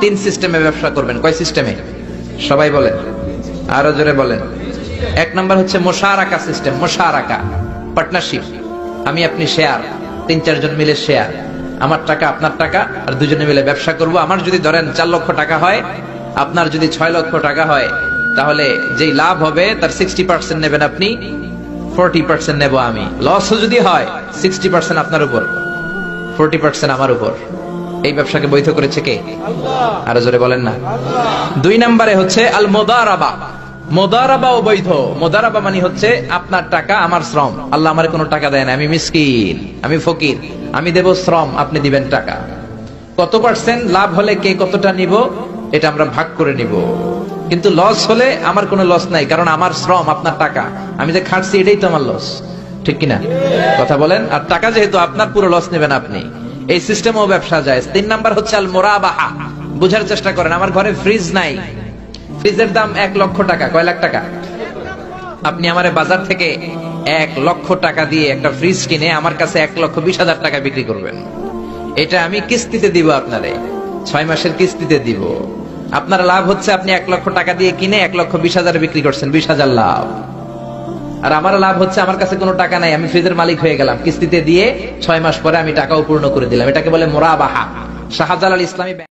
তিন সিস্টেমে ব্যবসা করবেন। কয় সিস্টেমে? সবাই বলেন, আরো জোরে বলেন। এক নাম্বার হচ্ছে মুশারাকা সিস্টেম। মুশারাকা, পার্টনারশিপ। আমি আপনি শেয়ার, 3-4 জন মিলে শেয়ার, আমার টাকা আপনার টাকা, আর দুজনে মিলে ব্যবসা করব। আমার যদি ধরেন 4 লক্ষ টাকা হয়, আপনার যদি 6 লক্ষ টাকা হয়, তাহলে যেই লাভ হবে তার 60% নেবেন আপনি, 40% নেব আমি। লসও যদি হয় 60% আপনার উপর, 40% আমার উপর। এই ব্যবসাকে বৈধ করেছে কে? আরো জোরে বলেন না। 2 নম্বরে হচ্ছে আল মুদারাবা। মুদারাবা ও বৈধ। মুদারাবা মানে হচ্ছে আপনার টাকা আমার শ্রম। আল্লাহ আমারে কোনো টাকা দেয় না, আমি মিসকিন, আমি ফকির, আমি দেব শ্রম, আপনি দিবেন টাকা। কত পার্সেন্ট লাভ হলে কে কতটা নিব এটা আমরা ভাগ করে নিব। কিন্তু লস হলে আমার কোনো লস নাই, কারণ আমার শ্রম আপনার টাকা, আমি যে খাটছি এটাই তো আমার লস। ঠিক কিনা? কথা বলেন। আর টাকা যেহেতু আপনার, পুরো লস নেবেন আপনি। এই সিস্টেমও ব্যবসা যায়। 3 নাম্বার হচ্ছে আল মুরাবাহা। বুঝার চেষ্টা করেন। আমার ঘরে ফ্রিজ নাই, ফ্রিজের দাম 1 লক্ষ টাকা। কয় লাখ টাকা? আপনি আমারে বাজার থেকে 1 লক্ষ টাকা দিয়ে একটা ফ্রিজ কিনে আমার কাছে 1,20,000 টাকা বিক্রি করবেন। এটা আমি কিস্তিতে দিব আপনারে, 6 মাসের কিস্তিতে দিব। আপনার লাভ হচ্ছে আপনি 1 লক্ষ টাকা দিয়ে কিনে 1,20,000 বিক্রি করছেন, 20,000 লাভ। আর আমার লাভ হচ্ছে আমার কাছে কোনো টাকা নাই, আমি ফ্রিজের মালিক হয়ে গেলাম, কিস্তিতে দিয়ে 6 মাস পরে আমি টাকাও পূর্ণ করে দিলাম। এটাকে বলে মুরাবাহা। শাহজালাল ইসলামী